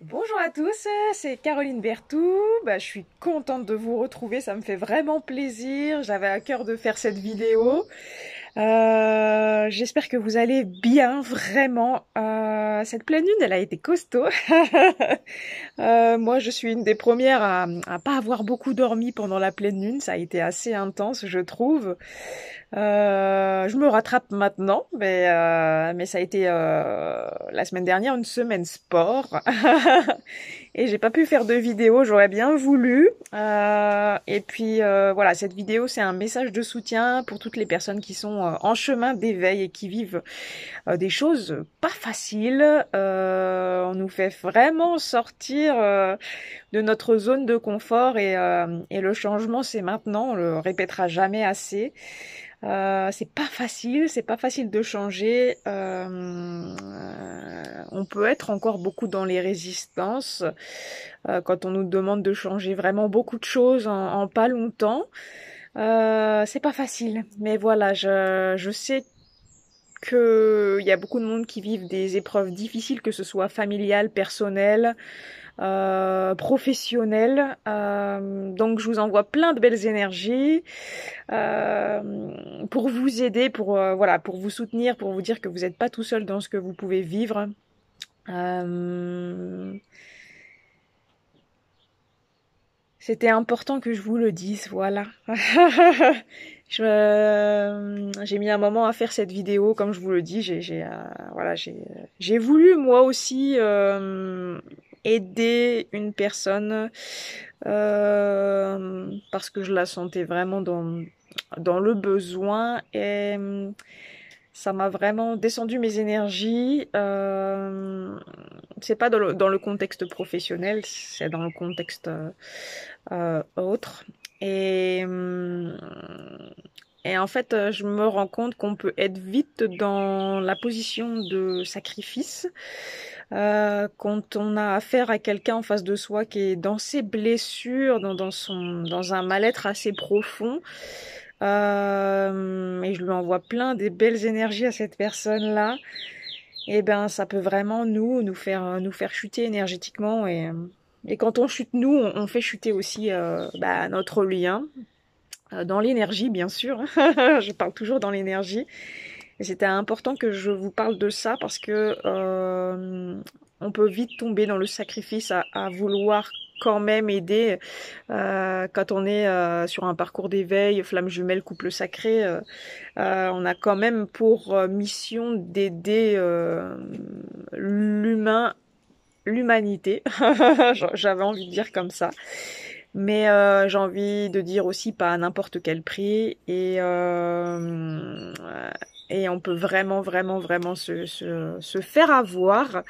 Bonjour à tous, c'est Caroline Bertou. Je suis contente de vous retrouver, ça me fait vraiment plaisir. J'avais à cœur de faire cette vidéo. J'espère que vous allez bien, vraiment. Cette pleine lune, elle a été costaud. Moi, je suis une des premières à pas avoir beaucoup dormi pendant la pleine lune. Ça a été assez intense, je trouve. Je me rattrape maintenant, mais ça a été la semaine dernière une semaine sport et j'ai pas pu faire de vidéo. J'aurais bien voulu. Et puis voilà, cette vidéo c'est un message de soutien pour toutes les personnes qui sont en chemin d'éveil et qui vivent des choses pas faciles. On nous fait vraiment sortir de notre zone de confort et le changement c'est maintenant. On le répétera jamais assez. C'est pas facile de changer. On peut être encore beaucoup dans les résistances quand on nous demande de changer vraiment beaucoup de choses en pas longtemps. C'est pas facile, mais voilà, je sais que il y a beaucoup de monde qui vivent des épreuves difficiles, que ce soit familiales, personnelles, professionnelles. Donc je vous envoie plein de belles énergies pour vous aider, pour voilà, pour vous soutenir, pour vous dire que vous n'êtes pas tout seul dans ce que vous pouvez vivre. Euh, C'était important que je vous le dise, voilà. J'ai mis un moment à faire cette vidéo, comme je vous le dis. Voilà, j'ai voulu moi aussi aider une personne parce que je la sentais vraiment dans le besoin et ça m'a vraiment descendu mes énergies. C'est pas dans le contexte professionnel, c'est dans le contexte autre. Et, euh, et en fait, je me rends compte qu'on peut être vite dans la position de sacrifice quand on a affaire à quelqu'un en face de soi qui est dans ses blessures, dans un mal-être assez profond. Et je lui envoie plein des belles énergies à cette personne-là. Et ben, ça peut vraiment nous faire chuter énergétiquement et quand on chute nous, on fait chuter aussi notre lien dans l'énergie, bien sûr. Je parle toujours dans l'énergie. Et c'était important que je vous parle de ça parce que on peut vite tomber dans le sacrifice à vouloir quand même aider quand on est sur un parcours d'éveil, flamme jumelle, couple sacré. On a quand même pour mission d'aider l'humanité. J'avais envie de dire comme ça. Mais j'ai envie de dire aussi pas à n'importe quel prix et on peut vraiment se faire avoir.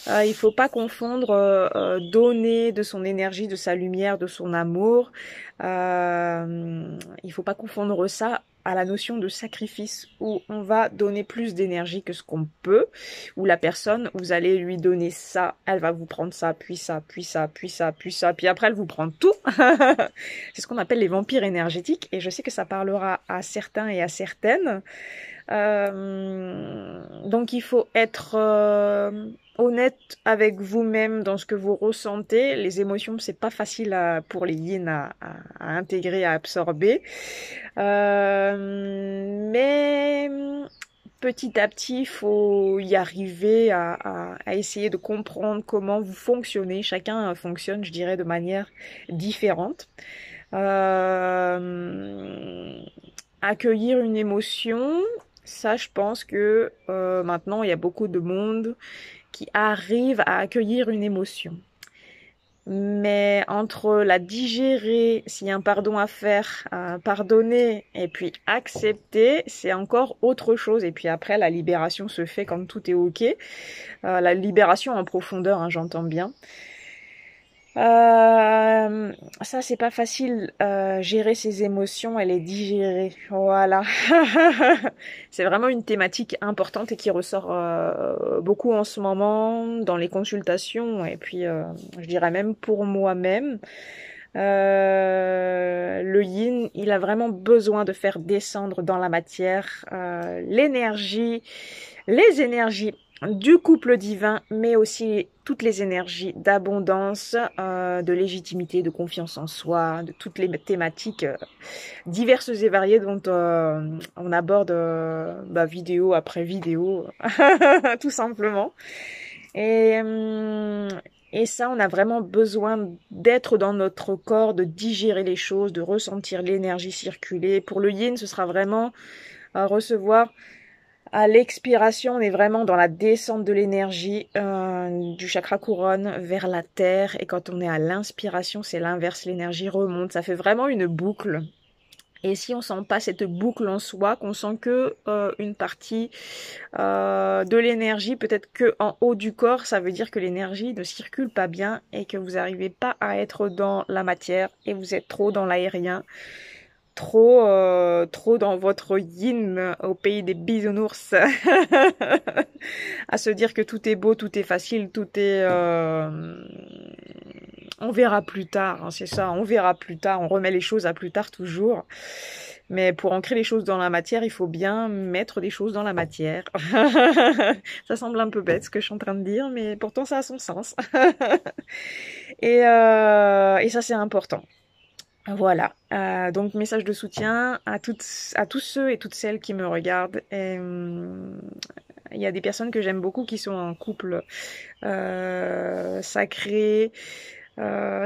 Il faut pas confondre donner de son énergie, de sa lumière, de son amour. Il faut pas confondre ça à la notion de sacrifice où on va donner plus d'énergie que ce qu'on peut, où la personne, vous allez lui donner ça, elle va vous prendre ça, puis ça, puis ça, puis ça, puis ça, puis après elle vous prend tout. C'est ce qu'on appelle les vampires énergétiques et je sais que ça parlera à certains et à certaines. Donc il faut être honnête avec vous-même dans ce que vous ressentez. Les émotions, c'est pas facile pour les yin à intégrer, à absorber. Mais petit à petit, il faut y arriver à essayer de comprendre comment vous fonctionnez. Chacun fonctionne, je dirais, de manière différente. Accueillir une émotion, ça, je pense que maintenant, il y a beaucoup de monde qui arrive à accueillir une émotion. Mais entre la digérer, s'il y a un pardon à faire, pardonner et puis accepter, c'est encore autre chose. Et puis après, la libération se fait quand tout est ok. La libération en profondeur, hein, j'entends bien. Ça, c'est pas facile, gérer ses émotions et les digérer. Voilà. C'est vraiment une thématique importante et qui ressort beaucoup en ce moment dans les consultations et puis je dirais même pour moi-même. Le yin, il a vraiment besoin de faire descendre dans la matière l'énergie, les énergies du couple divin, mais aussi toutes les énergies d'abondance, de légitimité, de confiance en soi, de toutes les thématiques diverses et variées dont on aborde vidéo après vidéo, tout simplement. Et, euh, et ça, on a vraiment besoin d'être dans notre corps, de digérer les choses, de ressentir l'énergie circuler. Pour le yin, ce sera vraiment recevoir. À l'expiration, on est vraiment dans la descente de l'énergie du chakra couronne vers la terre. Et quand on est à l'inspiration, c'est l'inverse, l'énergie remonte. Ça fait vraiment une boucle. Et si on sent pas cette boucle en soi, qu'on sent que une partie de l'énergie, peut-être que en haut du corps, ça veut dire que l'énergie ne circule pas bien et que vous n'arrivez pas à être dans la matière et vous êtes trop dans l'aérien. Trop dans votre yin au pays des bisounours à se dire que tout est beau, tout est facile, tout est on verra plus tard, hein, c'est ça, on verra plus tard, on remet les choses à plus tard toujours. Mais pour ancrer les choses dans la matière, il faut bien mettre des choses dans la matière. Ça semble un peu bête ce que je suis en train de dire, mais pourtant ça a son sens. Et ça c'est important. Voilà, donc message de soutien à tous ceux et toutes celles qui me regardent. Il y a des personnes que j'aime beaucoup qui sont en couple sacré.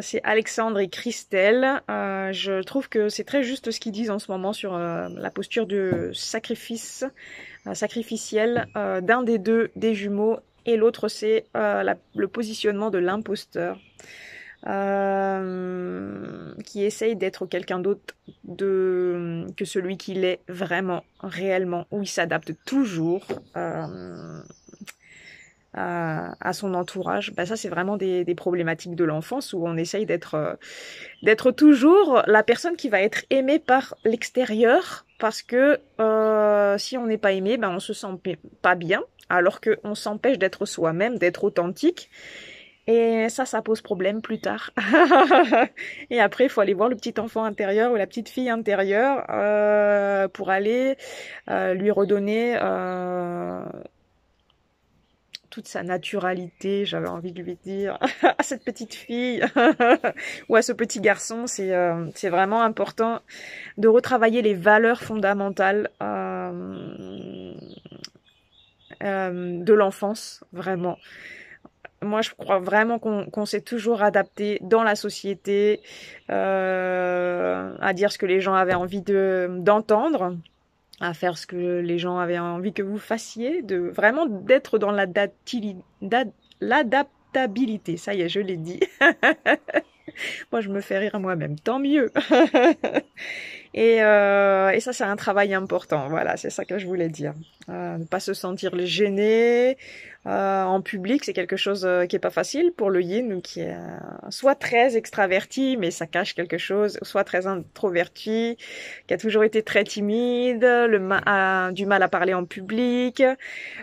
C'est Alexandre et Christelle. Je trouve que c'est très juste ce qu'ils disent en ce moment sur la posture de sacrifice, sacrificiel d'un des deux, des jumeaux, et l'autre c'est le positionnement de l'imposteur. Qui essaye d'être quelqu'un d'autre que celui qu'il est vraiment, réellement, où il s'adapte toujours à son entourage. Ça, c'est vraiment des problématiques de l'enfance où on essaye d'être toujours la personne qui va être aimée par l'extérieur, parce que si on n'est pas aimé, on se sent pas bien, alors qu'on s'empêche d'être soi-même, d'être authentique. Et ça pose problème plus tard. Et après, il faut aller voir le petit enfant intérieur ou la petite fille intérieure pour aller lui redonner toute sa naturalité, j'avais envie de lui dire, à cette petite fille ou à ce petit garçon. C'est vraiment important de retravailler les valeurs fondamentales de l'enfance, vraiment. Moi, je crois vraiment qu'on s'est toujours adapté dans la société à dire ce que les gens avaient envie d'entendre, à faire ce que les gens avaient envie que vous fassiez, vraiment d'être dans l'adaptabilité. Ça y est, je l'ai dit. Moi, je me fais rire moi-même, tant mieux. Et ça, c'est un travail important. Voilà, c'est ça que je voulais dire. Ne pas se sentir gêné en public, c'est quelque chose qui est pas facile pour le yin, qui est soit très extraverti, mais ça cache quelque chose, soit très introverti, qui a toujours été très timide, a du mal à parler en public, du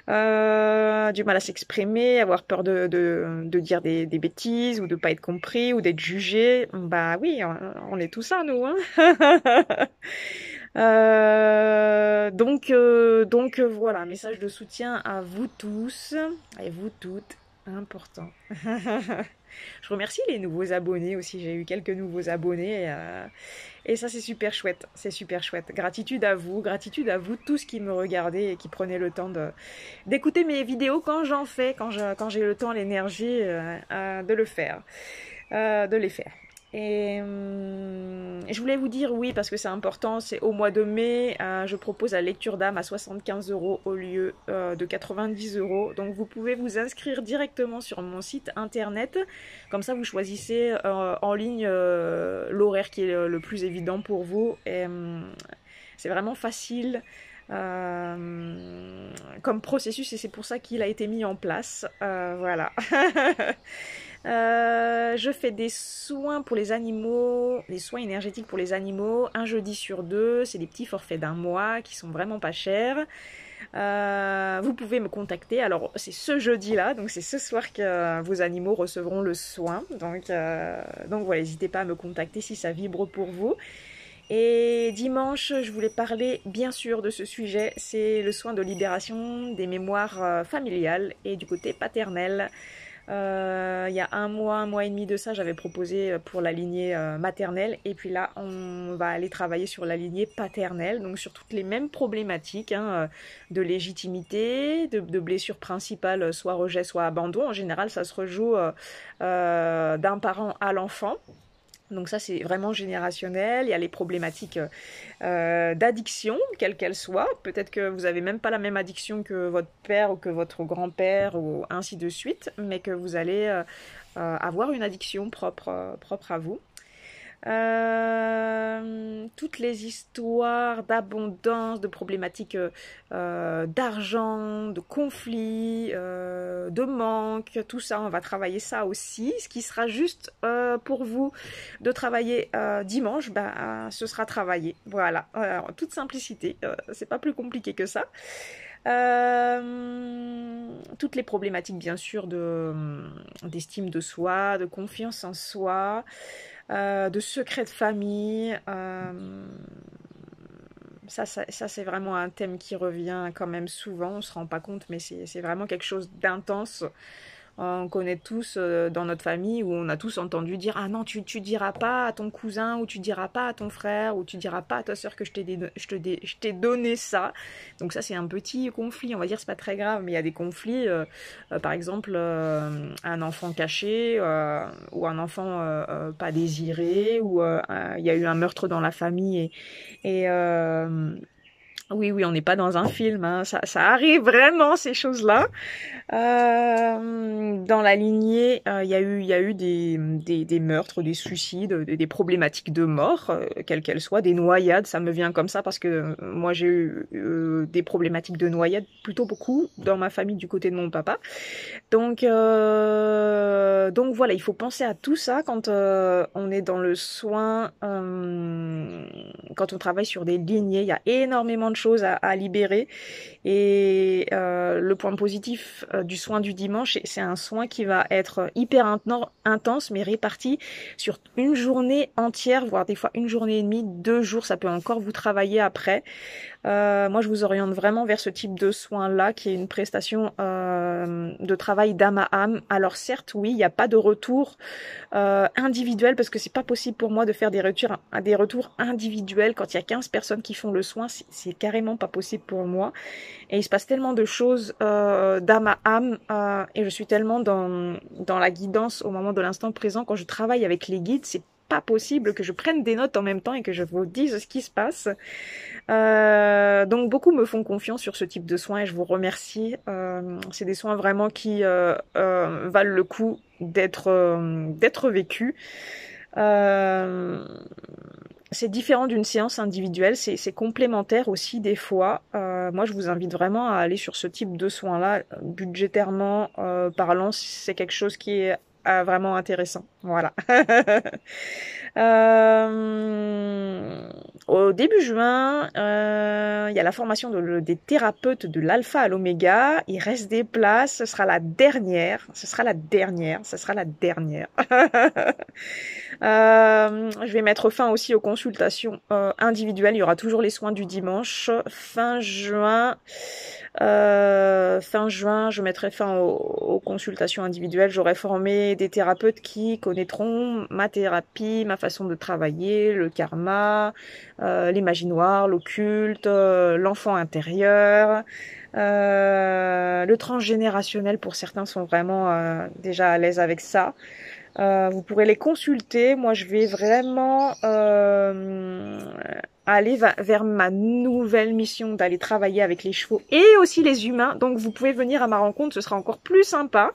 mal à s'exprimer, avoir peur de dire des bêtises ou de pas être compris ou d'être jugé. Oui, on est tout ça, nous, hein. Donc voilà, message de soutien à vous tous et vous toutes, important. Je remercie les nouveaux abonnés aussi, j'ai eu quelques nouveaux abonnés et ça c'est super chouette, c'est super chouette. Gratitude à vous tous qui me regardez et qui prenez le temps d'écouter mes vidéos quand j'en fais, quand j'ai le temps, l'énergie de le faire, de les faire. Et je voulais vous dire, oui, parce que c'est important, c'est au mois de mai, je propose la lecture d'âme à 75 € au lieu de 90 €. Donc vous pouvez vous inscrire directement sur mon site internet. Comme ça, vous choisissez en ligne l'horaire qui est le plus évident pour vous. Et c'est vraiment facile comme processus et c'est pour ça qu'il a été mis en place. Voilà. Je fais des soins pour les animaux, des soins énergétiques pour les animaux, un jeudi sur 2, c'est des petits forfaits d'1 mois qui sont vraiment pas chers. Vous pouvez me contacter, alors c'est ce jeudi-là, donc c'est ce soir que vos animaux recevront le soin, donc voilà, n'hésitez pas à me contacter si ça vibre pour vous. Et dimanche, je voulais parler bien sûr de ce sujet, c'est le soin de libération des mémoires familiales et du côté paternel. Il y a un mois et demi de ça, j'avais proposé pour la lignée maternelle. Et puis là, on va aller travailler sur la lignée paternelle, donc sur toutes les mêmes problématiques de légitimité, de blessure principale, soit rejet, soit abandon. En général, ça se rejoue d'un parent à l'enfant. Donc ça, c'est vraiment générationnel. Il y a les problématiques d'addiction, quelle qu'elle soit. Peut-être que vous n'avez même pas la même addiction que votre père ou que votre grand-père ou ainsi de suite, mais que vous allez avoir une addiction propre à vous. Toutes les histoires d'abondance, de problématiques d'argent, de conflits, de manque, tout ça, on va travailler ça aussi. Ce qui sera juste pour vous de travailler dimanche, ce sera travaillé. Voilà, en toute simplicité, c'est pas plus compliqué que ça. Toutes les problématiques bien sûr d'estime de soi, de confiance en soi, de secrets de famille. Ça c'est vraiment un thème qui revient quand même souvent, on se rend pas compte, mais c'est vraiment quelque chose d'intense. On connaît tous dans notre famille où on a tous entendu dire ah non tu diras pas à ton cousin ou tu diras pas à ton frère ou tu diras pas à ta soeur que je t'ai donné ça. Donc ça c'est un petit conflit, on va dire c'est pas très grave, mais il y a des conflits par exemple un enfant caché ou un enfant pas désiré ou il y a eu un meurtre dans la famille et oui, on n'est pas dans un film, hein. Ça arrive vraiment ces choses-là. Dans la lignée, il y a eu des meurtres, des suicides, des problématiques de mort, quelles qu'elles soient, des noyades. Ça me vient comme ça parce que moi j'ai eu des problématiques de noyades plutôt beaucoup dans ma famille du côté de mon papa. Donc voilà, il faut penser à tout ça quand on est dans le soin, quand on travaille sur des lignées. Il y a énormément de choses à libérer. Et le point positif du soin du dimanche, c'est un soin qui va être hyper intense, mais réparti sur une journée entière, voire des fois une journée et demie, 2 jours. Ça peut encore vous travailler après. Moi, je vous oriente vraiment vers ce type de soin-là, qui est une prestation de travail d'âme à âme. Alors certes, oui, il n'y a pas de retour individuel, parce que c'est pas possible pour moi de faire des retours individuels quand il y a 15 personnes qui font le soin. C'est carrément pas possible pour moi. Et il se passe tellement de choses d'âme à âme, et je suis tellement dans la guidance au moment de l'instant présent. Quand je travaille avec les guides, c'est pas possible que je prenne des notes en même temps et que je vous dise ce qui se passe. Donc beaucoup me font confiance sur ce type de soins et je vous remercie. C'est des soins vraiment qui valent le coup d'être vécus. C'est différent d'une séance individuelle, c'est complémentaire aussi des fois. Moi, je vous invite vraiment à aller sur ce type de soins-là, budgétairement parlant, c'est quelque chose qui est vraiment intéressant. Voilà. Au début juin, il y a la formation des thérapeutes de l'alpha à l'oméga. Il reste des places. Ce sera la dernière. Je vais mettre fin aussi aux consultations individuelles. Il y aura toujours les soins du dimanche. Fin juin, je mettrai fin aux consultations individuelles. J'aurai formé des thérapeutes qui connaîtront ma thérapie, ma façon de travailler, le karma, l'imaginoire, l'occulte, l'enfant intérieur. Le transgénérationnel, pour certains sont vraiment déjà à l'aise avec ça. Vous pourrez les consulter. Moi, je vais vraiment aller vers ma nouvelle mission d'aller travailler avec les chevaux et aussi les humains. Donc, vous pouvez venir à ma rencontre, ce sera encore plus sympa.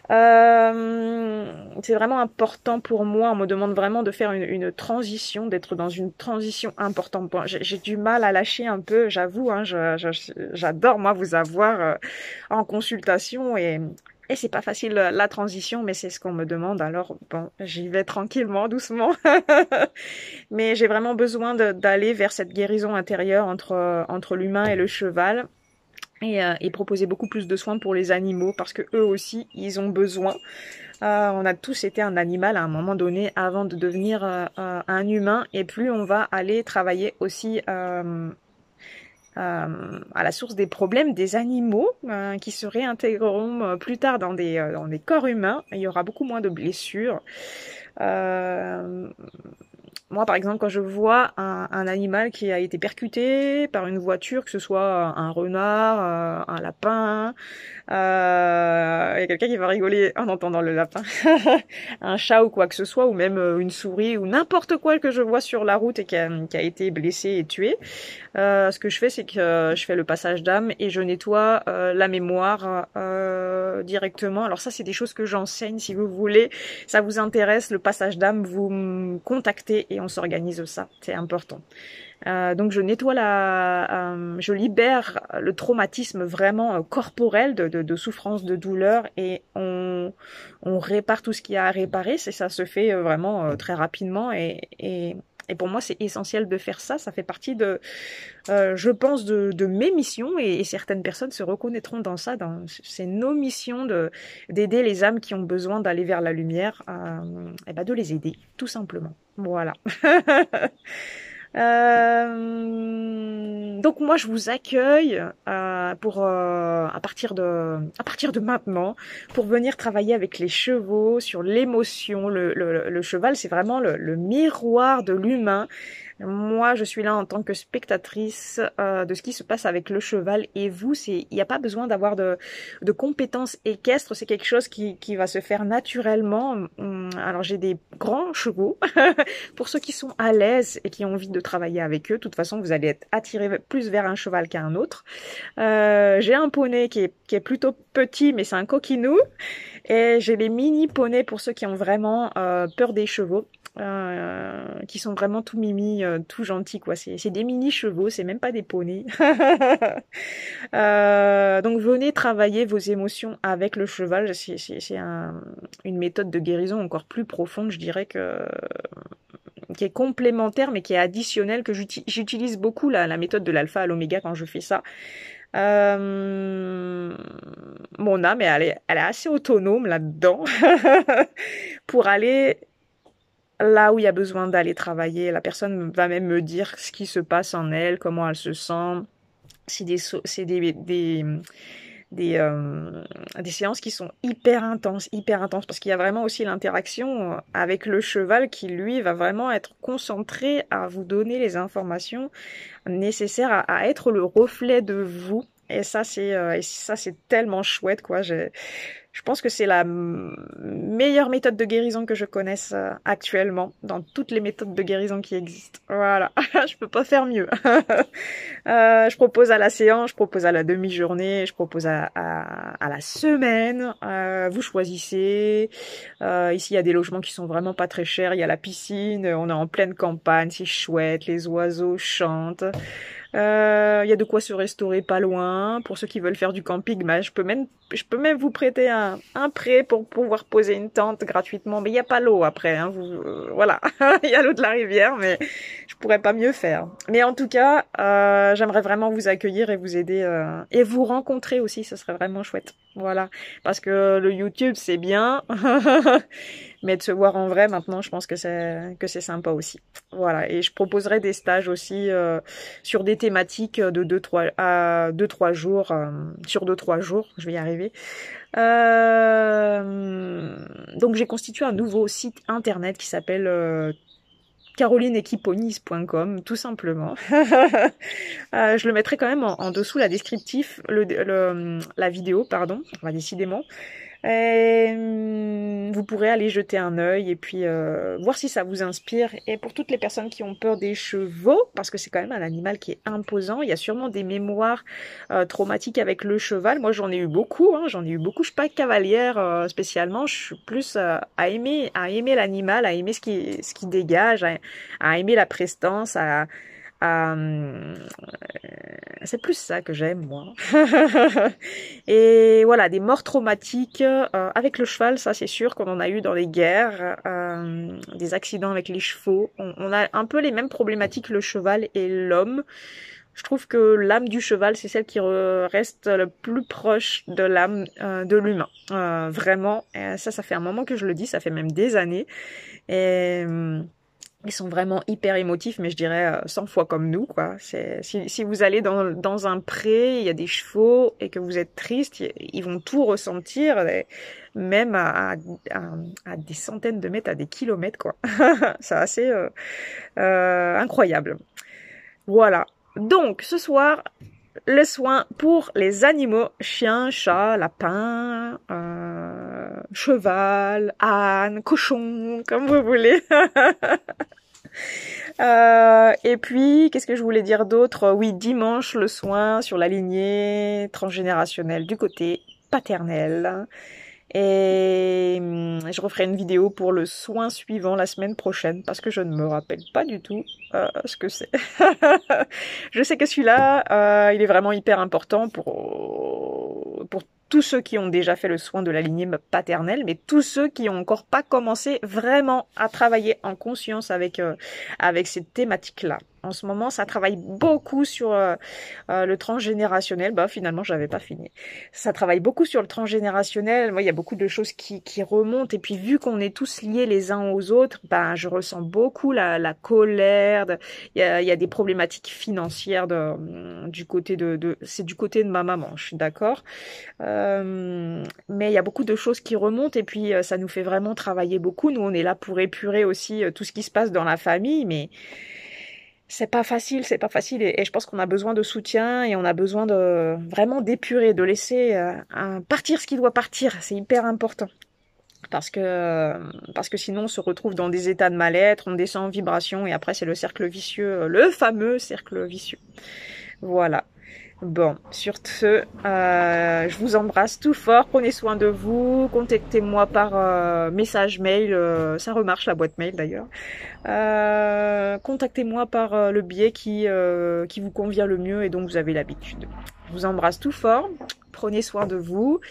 C'est vraiment important pour moi. On me demande vraiment de faire une transition, d'être dans une transition importante. Bon, j'ai du mal à lâcher un peu, j'avoue. Hein, j'adore moi vous avoir en consultation et c'est pas facile la transition, mais c'est ce qu'on me demande. Alors bon, j'y vais tranquillement, doucement. Mais j'ai vraiment besoin d'aller vers cette guérison intérieure entre l'humain et le cheval. Et proposer beaucoup plus de soins pour les animaux parce que eux aussi ils ont besoin. On a tous été un animal à un moment donné avant de devenir un humain. Et plus on va aller travailler aussi à la source des problèmes des animaux qui se réintégreront plus tard dans des corps humains. Il y aura beaucoup moins de blessures. Moi, par exemple, quand je vois un animal qui a été percuté par une voiture, que ce soit un renard, un lapin, il y a quelqu'un qui va rigoler en entendant le lapin, un chat ou quoi que ce soit, ou même une souris ou n'importe quoi que je vois sur la route et qui a été blessé et tué. Ce que je fais, c'est que je fais le passage d'âme et je nettoie la mémoire directement. Alors ça, c'est des choses que j'enseigne. Si vous voulez, ça vous intéresse, le passage d'âme, vous me contactez et on s'organise ça. C'est important. Donc je nettoie je libère le traumatisme vraiment corporel de souffrance, de douleur et on répare tout ce qu'il y a à réparer. Ça se fait vraiment très rapidement et pour moi, c'est essentiel de faire ça. Ça fait partie je pense, de mes missions et certaines personnes se reconnaîtront dans ça. C'est nos missions d'aider les âmes qui ont besoin d'aller vers la lumière, et de les aider, tout simplement. Voilà. Donc moi je vous accueille pour à partir de maintenant pour venir travailler avec les chevaux sur l'émotion. Le cheval c'est vraiment le miroir de l'humain. Moi, je suis là en tant que spectatrice de ce qui se passe avec le cheval. Et vous, il n'y a pas besoin d'avoir de compétences équestres. C'est quelque chose qui va se faire naturellement. Alors, j'ai des grands chevaux. Pour ceux qui sont à l'aise et qui ont envie de travailler avec eux, de toute façon, vous allez être attiré plus vers un cheval qu'un autre. J'ai un poney qui est plutôt petit, mais c'est un coquinou. Et j'ai les mini poneys pour ceux qui ont vraiment peur des chevaux. Qui sont vraiment tout mimi, tout gentils quoi. C'est des mini chevaux, c'est même pas des poneys. Donc venez travailler vos émotions avec le cheval. C'est une méthode de guérison encore plus profonde, je dirais qui est complémentaire mais qui est additionnelle, que j'utilise beaucoup la méthode de l'alpha à l'oméga quand je fais ça. Mon âme, elle est assez autonome là-dedans pour aller là où il y a besoin d'aller travailler. La personne va même me dire ce qui se passe en elle, comment elle se sent. C'est des séances qui sont hyper intenses parce qu'il y a vraiment aussi l'interaction avec le cheval qui lui va vraiment être concentré à vous donner les informations nécessaires à être le reflet de vous. Et ça c'est tellement chouette quoi. Je pense que c'est la meilleure méthode de guérison que je connaisse actuellement dans toutes les méthodes de guérison qui existent. Voilà, je peux pas faire mieux. Je propose à la séance, je propose à la demi-journée, je propose à la semaine. Vous choisissez. Ici, il y a des logements qui sont vraiment pas très chers. Il y a la piscine, on est en pleine campagne, c'est chouette, les oiseaux chantent. Il y a de quoi se restaurer pas loin. Pour ceux qui veulent faire du camping, je peux même vous prêter un prêt pour pouvoir poser une tente gratuitement. Mais il n'y a pas l'eau après, hein, voilà. Il y a l'eau de la rivière, mais je pourrais pas mieux faire. Mais en tout cas, j'aimerais vraiment vous accueillir et vous aider, et vous rencontrer aussi, ce serait vraiment chouette. Voilà. Parce que le YouTube, c'est bien. Mais de se voir en vrai maintenant, je pense que c'est sympa aussi. Voilà, et je proposerai des stages aussi sur des thématiques de 2-3 jours, sur 2-3 jours, je vais y arriver. Donc j'ai constitué un nouveau site internet qui s'appelle carolineequiponis.com, tout simplement. Je le mettrai quand même en dessous la descriptif, la vidéo, pardon, décidément. Et vous pourrez aller jeter un œil et puis voir si ça vous inspire. Et pour toutes les personnes qui ont peur des chevaux, parce que c'est quand même un animal qui est imposant, il y a sûrement des mémoires traumatiques avec le cheval. Moi j'en ai eu beaucoup, Je suis pas cavalière spécialement, je suis plus à aimer l'animal, à aimer ce qui dégage, à aimer la prestance, c'est plus ça que j'aime moi. Et voilà, des morts traumatiques avec le cheval, ça c'est sûr qu'on en a eu dans les guerres, des accidents avec les chevaux. On a un peu les mêmes problématiques le cheval et l'homme. Je trouve que l'âme du cheval, c'est celle qui reste le plus proche de l'âme de l'humain. Vraiment, ça fait un moment que je le dis, ça fait même des années. Et ils sont vraiment hyper émotifs, mais je dirais 100 fois comme nous, quoi. Si vous allez dans un pré, il y a des chevaux et que vous êtes triste, ils vont tout ressentir, même à des centaines de mètres, à des kilomètres, quoi. C'est assez incroyable. Voilà. Donc, ce soir, le soin pour les animaux, chien, chat, lapin, cheval, âne, cochon, comme vous voulez. Et puis, qu'est-ce que je voulais dire d'autre? Oui, dimanche, le soin sur la lignée transgénérationnelle du côté paternel. Et je referai une vidéo pour le soin suivant la semaine prochaine parce que je ne me rappelle pas du tout ce que c'est. Je sais que celui-là, il est vraiment hyper important pour tous ceux qui ont déjà fait le soin de la lignée paternelle, mais tous ceux qui ont encore pas commencé vraiment à travailler en conscience avec cette thématique-là. En ce moment, ça travaille beaucoup sur le transgénérationnel. Bah, finalement, j'avais pas fini. Ça travaille beaucoup sur le transgénérationnel. Moi, il y a beaucoup de choses qui remontent. Et puis, vu qu'on est tous liés les uns aux autres, ben, je ressens beaucoup la colère. Il y a des problématiques financières du côté c'est du côté de ma maman. Je suis d'accord. Mais il y a beaucoup de choses qui remontent. Et puis, ça nous fait vraiment travailler beaucoup. Nous, on est là pour épurer aussi tout ce qui se passe dans la famille. Mais c'est pas facile et je pense qu'on a besoin de soutien et on a besoin de vraiment d'épurer, de laisser partir ce qui doit partir, c'est hyper important. Parce que sinon on se retrouve dans des états de mal-être, on descend en vibration et après c'est le cercle vicieux, le fameux cercle vicieux. Voilà. Bon, sur ce, je vous embrasse tout fort, prenez soin de vous, contactez-moi par message mail, ça remarche la boîte mail d'ailleurs. Contactez-moi par le biais qui vous convient le mieux et dont vous avez l'habitude. Je vous embrasse tout fort, prenez soin de vous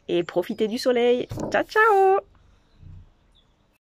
et profitez du soleil. Ciao ciao!